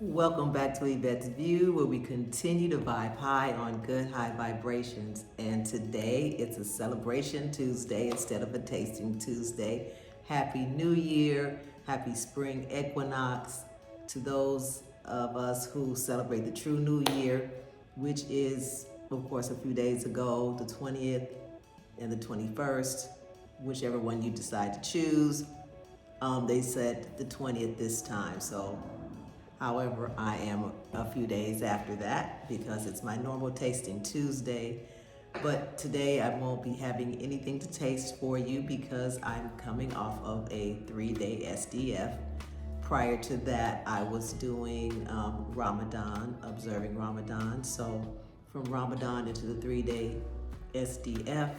Welcome back to Yvette's View, where we continue to vibe high on good high vibrations. And today it's a celebration Tuesday instead of a tasting Tuesday. Happy New Year, happy spring equinox to those of us who celebrate the true New Year, which is, of course, a few days ago, the 20th and the 21st, whichever one you decide to choose. They said the 20th this time, so however, I am a few days after that because it's my normal tasting Tuesday. But today I won't be having anything to taste for you because I'm coming off of a 3-day SDF. Prior to that, I was doing Ramadan, observing Ramadan. So from Ramadan into the 3-day SDF,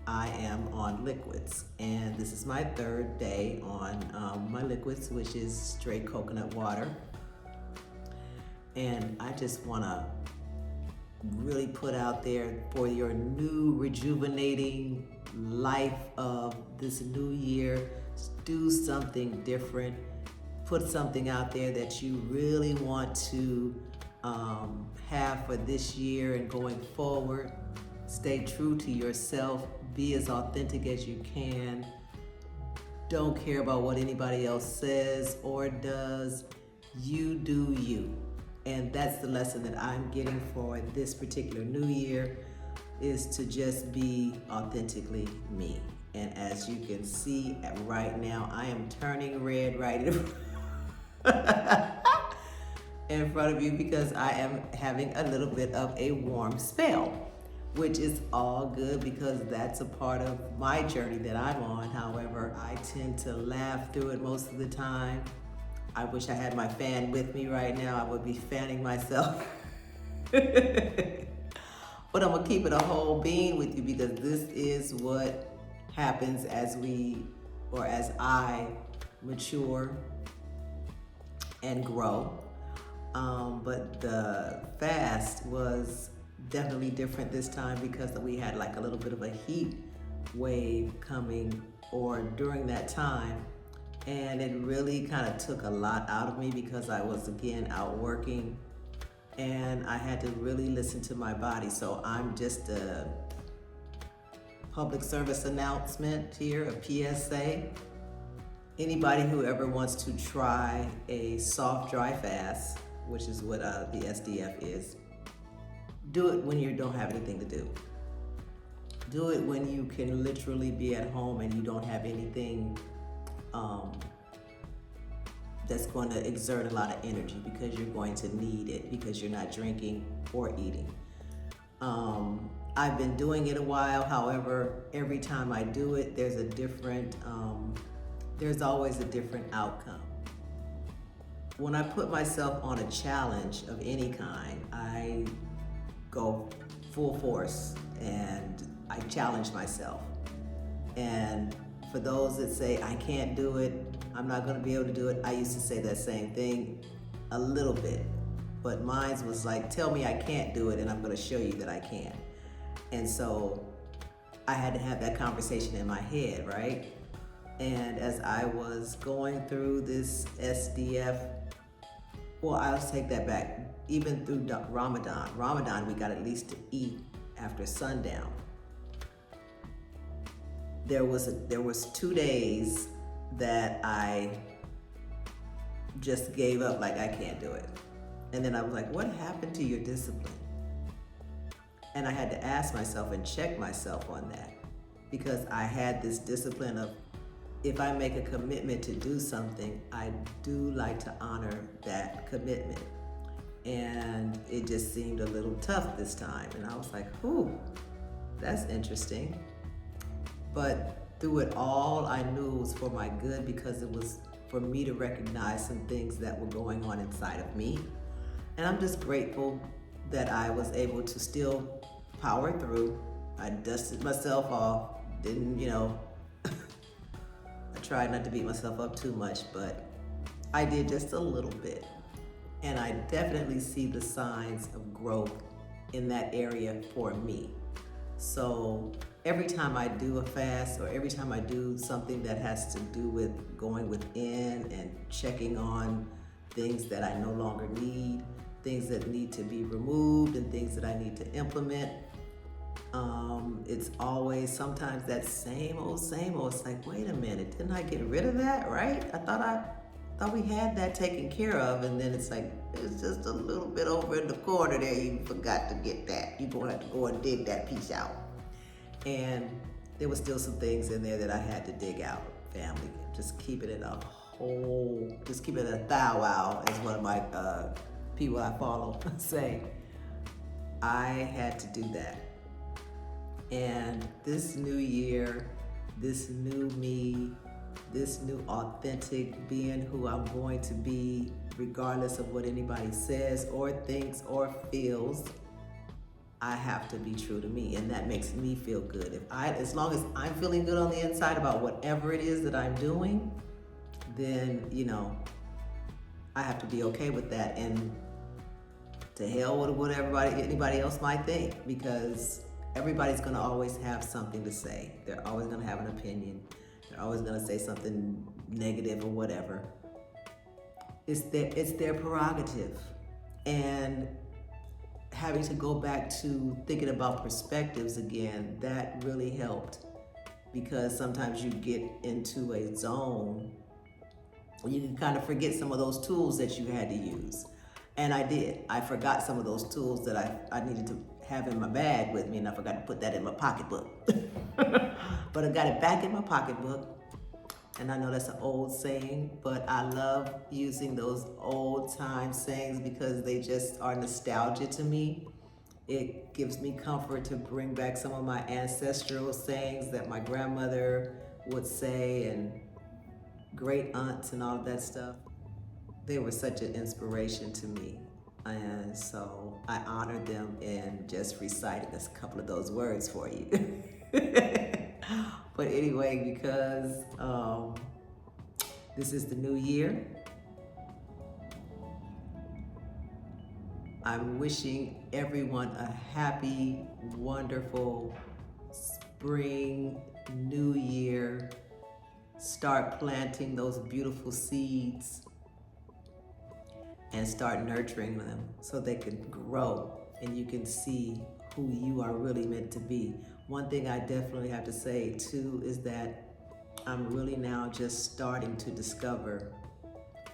I am on liquids. And this is my third day on my liquids, which is straight coconut water. And I just want to really put out there for your new rejuvenating life of this new year, do something different, put something out there that you really want to have for this year and going forward. Stay true to yourself, be as authentic as you can. Don't care about what anybody else says or does. You do you. And that's the lesson that I'm getting for this particular new year, is to just be authentically me. And as you can see right now, I am turning red right in front of you because I am having a little bit of a warm spell, which is all good because that's a part of my journey that I'm on. However, I tend to laugh through it most of the time. I wish I had my fan with me right now. I would be fanning myself. But I'm gonna keep it a whole bean with you because this is what happens as I mature and grow. But the fast was definitely different this time because we had like a little bit of a heat wave coming or during that time. And it really kind of took a lot out of me because I was again out working and I had to really listen to my body. So I'm just a public service announcement here, a PSA. Anybody who ever wants to try a soft dry fast, which is what the SDF is, do it when you don't have anything to do. Do it when you can literally be at home and you don't have anything that's going to exert a lot of energy because you're going to need it because you're not drinking or eating. I've been doing it a while. However, every time I do it, there's always a different outcome. When I put myself on a challenge of any kind, I go full force and I challenge myself. And for those that say, I can't do it, I'm not gonna be able to do it, I used to say that same thing a little bit. But mine was like, tell me I can't do it and I'm gonna show you that I can. And so I had to have that conversation in my head, right? And as I was going through this SDF, well, I'll take that back. Even through Ramadan, we got at least to eat after sundown. There was 2 days that I just gave up, like I can't do it. And then I was like, what happened to your discipline? And I had to ask myself and check myself on that because I had this discipline of if I make a commitment to do something, I do like to honor that commitment. And it just seemed a little tough this time. And I was like, whew, that's interesting. But through it all, I knew it was for my good because it was for me to recognize some things that were going on inside of me. And I'm just grateful that I was able to still power through. I dusted myself off, didn't, I tried not to beat myself up too much, but I did just a little bit. And I definitely see the signs of growth in that area for me. So every time I do a fast or every time I do something that has to do with going within and checking on things that I no longer need, things that need to be removed, and things that I need to implement. It's always sometimes that same old, same old. It's like, wait a minute, didn't I get rid of that, right? I thought we had that taken care of, and then it's like, it's just a little bit over in the corner there. You forgot to get that. You're gonna have to go and dig that piece out. And there were still some things in there that I had to dig out, family. Just keeping it just keeping it a thou wow, as one of my people I follow say. I had to do that. And this new year, this new me, this new authentic being who I'm going to be, regardless of what anybody says or thinks or feels, I have to be true to me, and that makes me feel good. As long as I'm feeling good on the inside about whatever it is that I'm doing, then, I have to be okay with that, and to hell with what anybody else might think, because everybody's going to always have something to say. They're always going to have an opinion. They're always going to say something negative or whatever. It's their prerogative. And having to go back to thinking about perspectives again, that really helped, because sometimes you get into a zone where you can kind of forget some of those tools that you had to use. And I did. I forgot some of those tools that I needed to have in my bag with me, and I forgot to put that in my pocketbook. But I got it back in my pocketbook. And I know that's an old saying, but I love using those old time sayings because they just are nostalgia to me. It gives me comfort to bring back some of my ancestral sayings that my grandmother would say, and great aunts and all of that stuff. They were such an inspiration to me. And so I honored them in just reciting a couple of those words for you. But anyway, because this is the new year, I'm wishing everyone a happy, wonderful spring, new year. Start planting those beautiful seeds and start nurturing them so they can grow and you can see who you are really meant to be. One thing I definitely have to say too is that I'm really now just starting to discover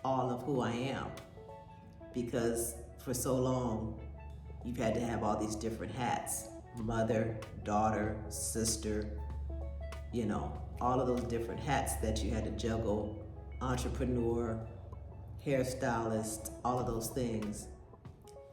all of who I am, because for so long you've had to have all these different hats: mother, daughter, sister, all of those different hats that you had to juggle, entrepreneur, hairstylist, all of those things.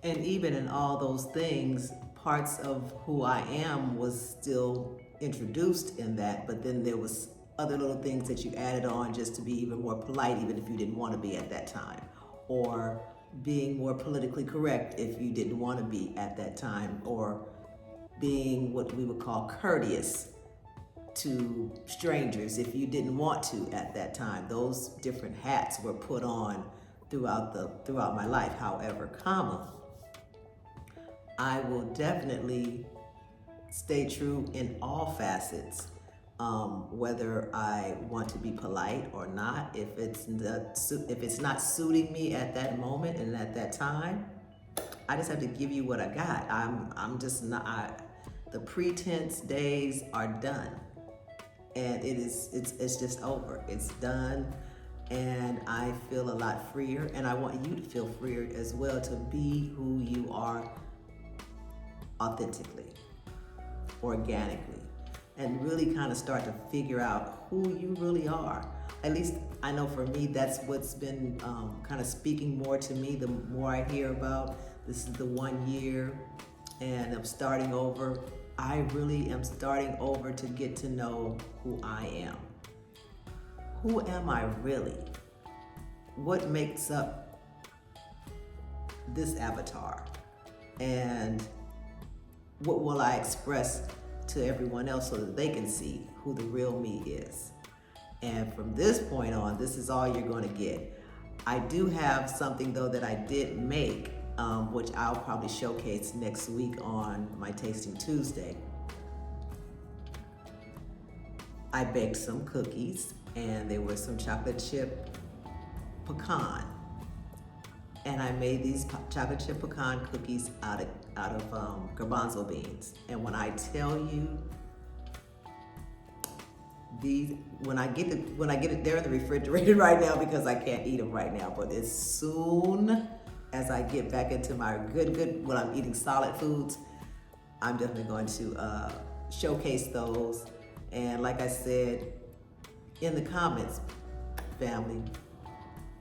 And even in all those things, parts of who I am was still introduced in that, but then there was other little things that you added on just to be even more polite, even if you didn't want to be at that time, or being more politically correct if you didn't want to be at that time, or being what we would call courteous to strangers if you didn't want to at that time. Those different hats were put on throughout my life. However, I will definitely stay true in all facets, whether I want to be polite or not. If it's not suiting me at that moment and at that time, I just have to give you what I got. I'm just not. The pretense days are done, and it's just over. It's done, and I feel a lot freer, and I want you to feel freer as well, to be who you are authentically, organically, and really kind of start to figure out who you really are. At least I know for me, that's what's been kind of speaking more to me the more I hear about this is the 1 year and I'm starting over. I really am starting over to get to know who I am. Who am I really? What makes up this avatar? And what will I express to everyone else so that they can see who the real me is? And from this point on, this is all you're going to get. I do have something though that I did make, which I'll probably showcase next week on my Tasting Tuesday. I baked some cookies, and they were some chocolate chip pecan. and I made these chocolate chip pecan cookies out of garbanzo beans. And when I tell you, when I get it, they're in the refrigerator right now because I can't eat them right now. But as soon as I get back into my good when I'm eating solid foods, I'm definitely going to showcase those. And like I said in the comments, family,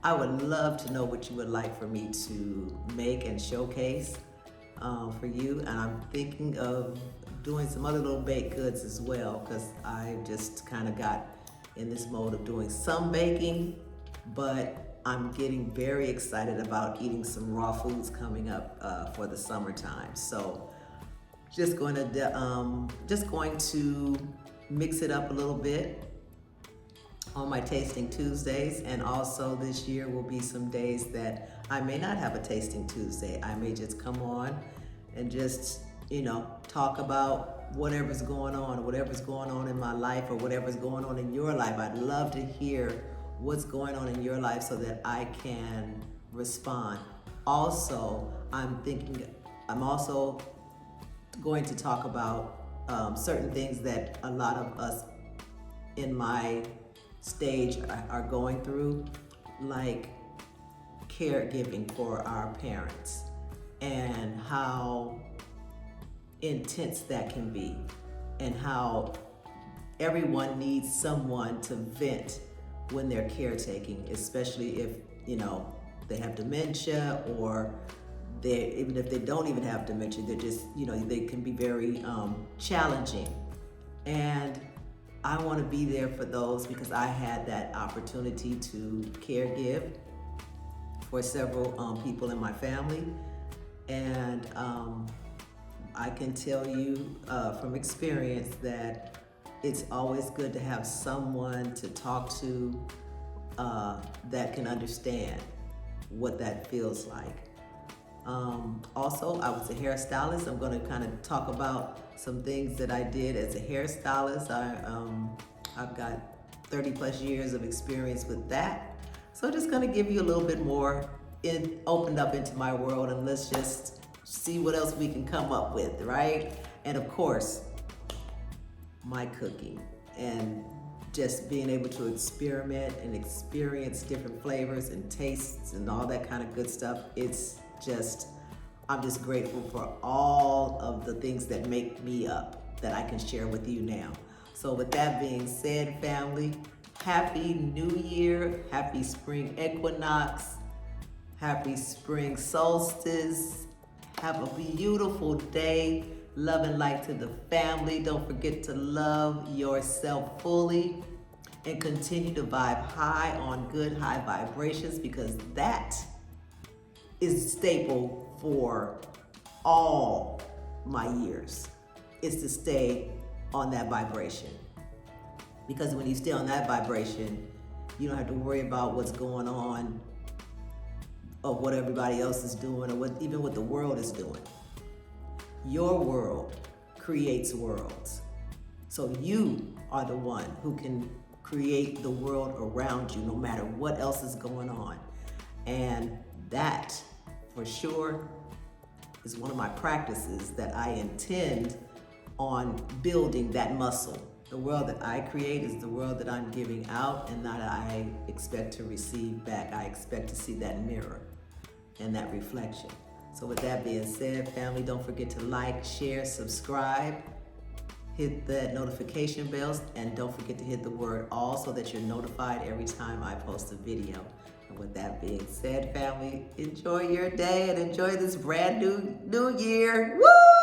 I would love to know what you would like for me to make and showcase for you. And I'm thinking of doing some other little baked goods as well, because I just kind of got in this mode of doing some baking, but I'm getting very excited about eating some raw foods coming up for the summertime. So just going to mix it up a little bit on my Tasting Tuesdays. And also this year will be some days that I may not have a Tasting Tuesday. I may just come on and just, talk about whatever's going on in my life, or whatever's going on in your life. I'd love to hear what's going on in your life so that I can respond. Also, I'm also going to talk about certain things that a lot of us in my stage are going through, like caregiving for our parents and how intense that can be, and how everyone needs someone to vent when they're caretaking, especially if they have dementia, or even if they don't even have dementia, they're just they can be very challenging. And I want to be there for those because I had that opportunity to caregive for several people in my family. And I can tell you from experience that it's always good to have someone to talk to that can understand what that feels like. Also, I was a hairstylist. I'm going to kind of talk about some things that I did as a hairstylist. I've got 30 plus years of experience with that. So just going to give you a little bit more opened up into my world, and let's just see what else we can come up with, right? And of course, my cooking and just being able to experiment and experience different flavors and tastes and all that kind of good stuff. I'm just grateful for all of the things that make me up that I can share with you now. So with that being said, family, happy New Year, happy spring equinox, happy spring solstice. Have a beautiful day. Love and light to the family. Don't forget to love yourself fully and continue to vibe high on good high vibrations, because that is staple for all my years, is to stay on that vibration. Because when you stay on that vibration, you don't have to worry about what's going on, or what everybody else is doing, or even what the world is doing. Your world creates worlds. So you are the one who can create the world around you, no matter what else is going on. And that, for sure, is one of my practices that I intend on building that muscle. The world that I create is the world that I'm giving out, and that I expect to receive back. I expect to see that mirror and that reflection. So with that being said, family, don't forget to like, share, subscribe, hit that notification bells, and don't forget to hit the word all so that you're notified every time I post a video. And with that being said, family, enjoy your day and enjoy this brand new year. Woo!